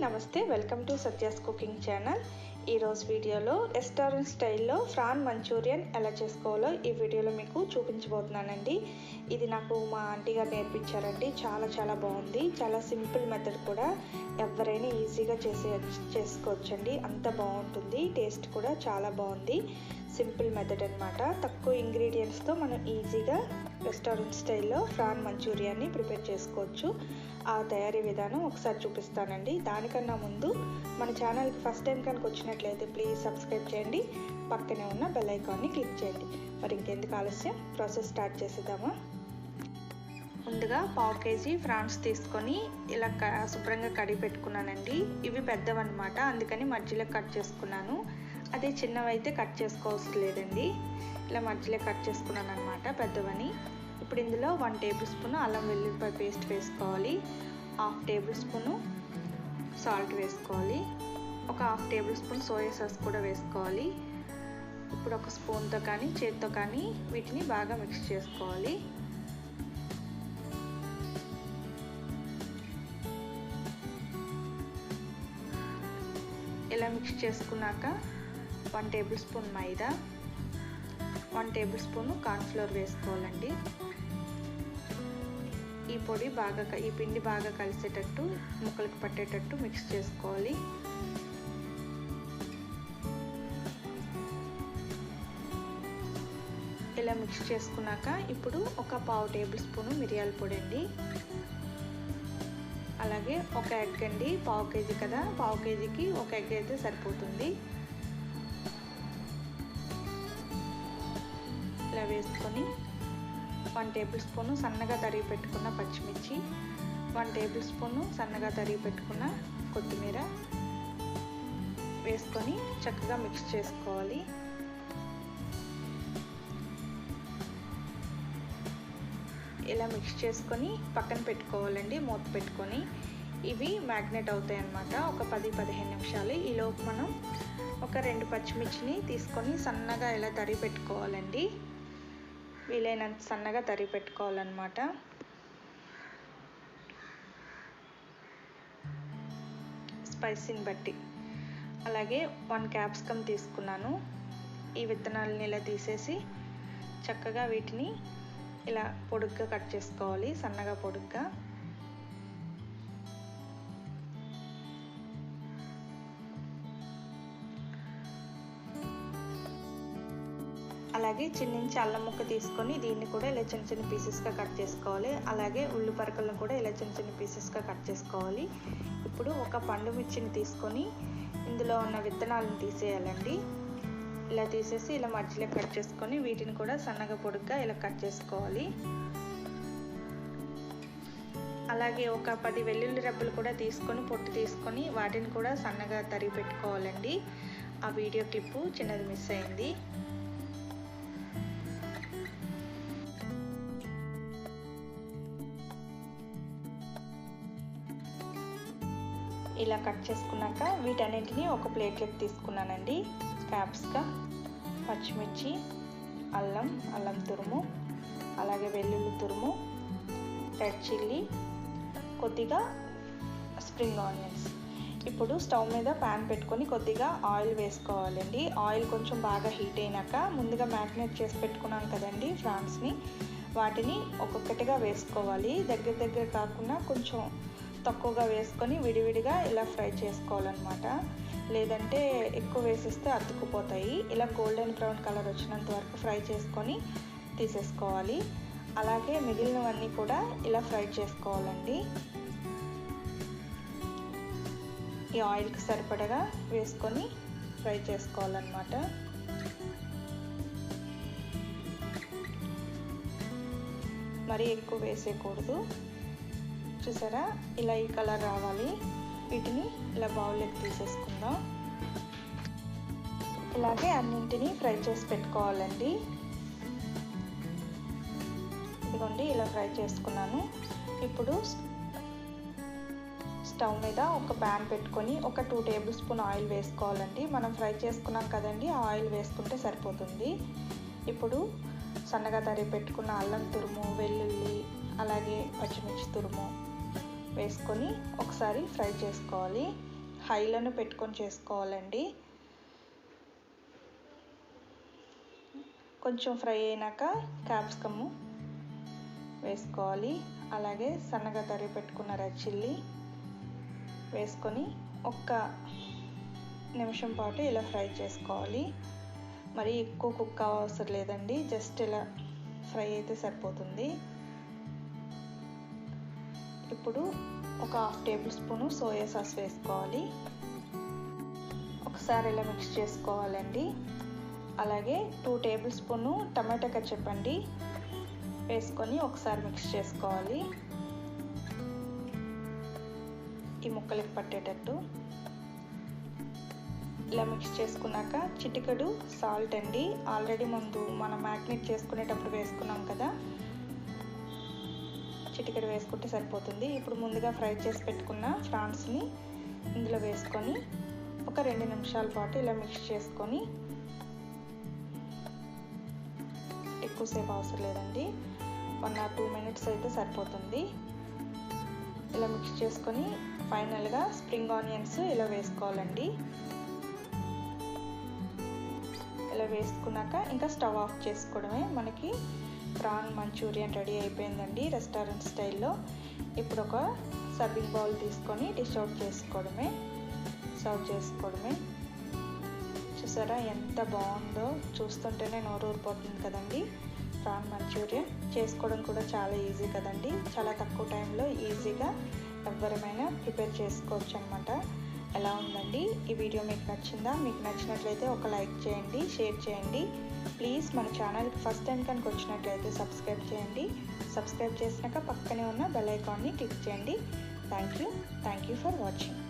నమస్తే welcome to Satya's cooking channel. ఈరోజు వీడియోలో రెస్టారెంట్ స్టైల్లో ప్రాన్ మంచూరియన్ ఎలా చేసుకోవాలో ఈ వీడియోలో మీకు చూపించబోతున్నానండి। ఇది నాకు మా ఆంటీ గారు నేర్పించారండి। చాలా బాగుంది, చాలా సింపుల్ మెథడ్ కూడా, ఎవరైనా ఈజీగా చేసుకోవచ్చండి। అంత బాగుంటుంది, టేస్ట్ కూడా చాలా బాగుంది। సింపుల్ మెథడ్ అన్నమాట। తక్కువ ఇంగ్రీడియంట్స్తో మనం ఈజీగా రెస్టారెంట్ స్టైల్లో ప్రాన్ మంచూరియాన్ని ప్రిపేర్ చేసుకోవచ్చు। ఆ తయారీ విధానం ఒకసారి చూపిస్తానండి। దానికన్నా ముందు మన ఛానల్కి ఫస్ట్ టైం కనుక వచ్చినట్లయితే ప్లీజ్ సబ్స్క్రైబ్ చేయండి, పక్కనే ఉన్న బెల్ ఐకాన్ని క్లిక్ చేయండి। మరి ఇంకెందుకు ఆలస్యం, ప్రాసెస్ స్టార్ట్ చేసేద్దామా। ముందుగా పావు కేజీ ప్రాన్స్ తీసుకొని ఇలా శుభ్రంగా కడిగి పెట్టుకున్నానండి। ఇవి పెద్దవన్నమాట, అందుకని మధ్యలో కట్ చేసుకున్నాను। అదే చిన్నవైతే కట్ చేసుకోవసరం లేదండి, ఇలా మధ్యలో కట్ చేసుకున్నాను అనమాట పెద్దవని। ఇప్పుడు ఇందులో 1 టేబుల్ స్పూన్ అల్లం వెల్లుల్లిపాయ పేస్ట్ వేసుకోవాలి, 1/2 టేబుల్ స్పూను సాల్ట్ వేసుకోవాలి, ఒక 1/2 టేబుల్ స్పూన్ సోయా సాస్ కూడా వేసుకోవాలి। ఇప్పుడు ఒక స్పూన్తో కానీ చేత్తో కానీ వీటిని బాగా మిక్స్ చేసుకోవాలి। ఇలా మిక్స్ చేసుకున్నాక 1 టేబుల్ స్పూన్ మైదా, 1 టేబుల్ స్పూన్ కార్న్ఫ్లోర్ వేసుకోవాలండి। ఈ పిండి బాగా కలిసేటట్టు, ముక్కలకు పట్టేటట్టు మిక్స్ చేసుకోవాలి। ఇలా మిక్స్ చేసుకున్నాక ఇప్పుడు ఒక 1/2 టేబుల్ స్పూన్ మిరియాల పొడి అండి, అలాగే ఒక ఎగ్ అండి। పావు కేజీ కదా, పావు కేజీకి ఒక ఎగ్ అయితే సరిపోతుంది। ఇలా వేసుకొని 1 టేబుల్ స్పూను సన్నగా తరిగి పెట్టుకున్న పచ్చిమిర్చి, 1 టేబుల్ స్పూను సన్నగా తరిగి పెట్టుకున్న కొత్తిమీర వేసుకొని చక్కగా మిక్స్ చేసుకోవాలి। ఇలా మిక్స్ చేసుకొని పక్కన పెట్టుకోవాలండి, మూత పెట్టుకొని। ఇవి మ్యాగ్నేట్ అవుతాయి అన్నమాట ఒక 10-15 నిమిషాలు। ఈలోపు మనం ఒక 2 పచ్చిమిర్చిని తీసుకొని సన్నగా ఇలా తరిగి పెట్టుకోవాలండి, వీలైనంత సన్నగా తరిగి పెట్టుకోవాలన్నమాట। స్పైసీని బట్టి। అలాగే 1 క్యాప్సికమ్ తీసుకున్నాను, ఈ విత్తనాలని ఇలా తీసేసి చక్కగా వీటిని ఇలా పొడుగ్గా కట్ చేసుకోవాలి, సన్నగా పొడుగ్గా। అలాగే చిన్నించి అల్లం ముక్క తీసుకొని దీన్ని కూడా ఇలా చిన్న పీసెస్గా కట్ చేసుకోవాలి। అలాగే ఉల్లి పరకలను కూడా ఇలా చిన్న పీసెస్గా కట్ చేసుకోవాలి। ఇప్పుడు ఒక పండు మిర్చిని తీసుకొని ఇందులో ఉన్న విత్తనాలను తీసేయాలండి, ఇలా తీసేసి ఇలా మధ్యలో కట్ చేసుకొని వీటిని కూడా సన్నగా పొడుగ్గా ఇలా కట్ చేసుకోవాలి। అలాగే ఒక 10 వెల్లుల్లి రెబ్బలు కూడా తీసుకొని పొట్టు తీసుకొని వాటిని కూడా సన్నగా తరిగి పెట్టుకోవాలండి। ఆ వీడియో క్లిప్పు చిన్నది మిస్ అయింది। ఇలా కట్ చేసుకున్నాక వీటన్నింటినీ ఒక ప్లేట్లోకి తీసుకున్నానండి। క్యాప్సికమ్, పచ్చిమిర్చి, అల్లం తురుము, అలాగే వెల్లుల్లి తురుము, రెడ్ చిల్లీ, కొద్దిగా స్ప్రింగ్ ఆనియన్స్। ఇప్పుడు స్టవ్ మీద ప్యాన్ పెట్టుకొని కొద్దిగా ఆయిల్ వేసుకోవాలండి। ఆయిల్ కొంచెం బాగా హీట్ అయినాక ముందుగా మ్యాగ్నేట్ చేసి పెట్టుకున్నాం కదండి ప్రాన్స్ని, వాటిని ఒక్కొక్కటిగా వేసుకోవాలి। దగ్గర కాకుండా కొంచెం తక్కువగా వేసుకొని విడివిడిగా ఇలా ఫ్రై చేసుకోవాలన్నమాట, లేదంటే ఎక్కువ వేసేస్తే అతుక్కుపోతాయి। ఇలా గోల్డెన్ బ్రౌన్ కలర్ వచ్చినంత వరకు ఫ్రై చేసుకొని తీసేసుకోవాలి। అలాగే మిగిలినవన్నీ కూడా ఇలా ఫ్రై చేసుకోవాలండి। ఈ ఆయిల్కి సరిపడగా వేసుకొని ఫ్రై చేసుకోవాలన్నమాట। మరీ ఎక్కువ వేసేయకూడదు, చూసారా ఇలా ఈ కలర్ రావాలి। వీటిని ఇలా బౌల్లోకి తీసేసుకుందాం। ఇలాగే అన్నింటినీ ఫ్రై చేసి పెట్టుకోవాలండి। ఇదిగోండి ఇలా ఫ్రై చేసుకున్నాను। ఇప్పుడు స్టవ్ మీద ఒక ప్యాన్ పెట్టుకొని ఒక 2 టేబుల్ స్పూన్ ఆయిల్ వేసుకోవాలండి। మనం ఫ్రై చేసుకున్నాం కదండి, ఆ ఆయిల్ వేసుకుంటే సరిపోతుంది। ఇప్పుడు సన్నగా తరిగి పెట్టుకున్న అల్లం తురుము, వెల్లుల్లి, అలాగే పచ్చిమిర్చి తురుము వేసుకొని ఒకసారి ఫ్రై చేసుకోవాలి। హైలోనే పెట్టుకొని చేసుకోవాలండి. కొంచెం ఫ్రై అయినాక క్యాప్సికమ్ వేసుకోవాలి. అలాగే సన్నగా తరిగి పెట్టుకున్న రెడ్ చిల్లీ వేసుకొని ఒక్క నిమిషం పాటు ఇలా ఫ్రై చేసుకోవాలి. మరి ఎక్కువ కుక్ అవసరం లేదండి, జస్ట్ ఇలా ఫ్రై అయితే సరిపోతుంది. ఇప్పుడు ఒక 1/2 టేబుల్ స్పూను సోయా సాస్ వేసుకోవాలి. ఒకసారి ఇలా మిక్స్ చేసుకోవాలండి. అలాగే 2 టేబుల్ స్పూను టమాటా కెచప్ అండి వేసుకొని ఒకసారి మిక్స్ చేసుకోవాలి. ఈ ముక్కలకి పట్టేటట్టు ఇలా మిక్స్ చేసుకున్నాక చిటికెడు సాల్ట్ అండి. ఆల్రెడీ ముందు మనం మ్యాగ్నేట్ చేసుకునేటప్పుడు వేసుకున్నాం కదా, చిటికెడు వేసుకుంటే సరిపోతుంది. ఇప్పుడు ముందుగా ఫ్రై చేసి పెట్టుకున్న ప్రాన్స్ని ఇందులో వేసుకొని ఒక 2 నిమిషాల పాటు ఇలా మిక్స్ చేసుకొని, ఎక్కువసేపు అవసరం లేదండి, 1 or 2 minutes అయితే సరిపోతుంది. ఇలా మిక్స్ చేసుకొని ఫైనల్గా స్ప్రింగ్ ఆనియన్స్ ఇలా వేసుకోవాలండి. ఇలా వేసుకున్నాక ఇంకా స్టవ్ ఆఫ్ చేసుకోవడమే. మనకి ప్రాన్ మంచూరియన్ రెడీ అయిపోయిందండి రెస్టారెంట్ స్టైల్లో. ఇప్పుడు ఒక సర్వింగ్ బౌల్ తీసుకొని డిష్ అవుట్ చేసుకోవడమే, సర్వ్ చేసుకోవడమే. చూసారా ఎంత బాగుందో, చూస్తుంటేనే నోరు ఊరిపోతుంది కదండి. ప్రాన్ మంచూరియన్ చేసుకోవడం కూడా చాలా ఈజీ కదండి. చాలా తక్కువ టైంలో ఈజీగా ఎవరైనా ప్రిపేర్ చేసుకోవచ్చు అనమాట. ఎలా ఉందండి ఈ వీడియో? మీకు నచ్చిందా? మీకు నచ్చినట్లయితే ఒక లైక్ చేయండి, షేర్ చేయండి. ప్లీజ్ మన ఛానల్కి ఫస్ట్ టైం కనుక వచ్చినట్లయితే సబ్స్క్రైబ్ చేయండి. సబ్స్క్రైబ్ చేసినాక పక్కనే ఉన్న బెల్ ఐకాన్ని క్లిక్ చేయండి. Thank you for watching.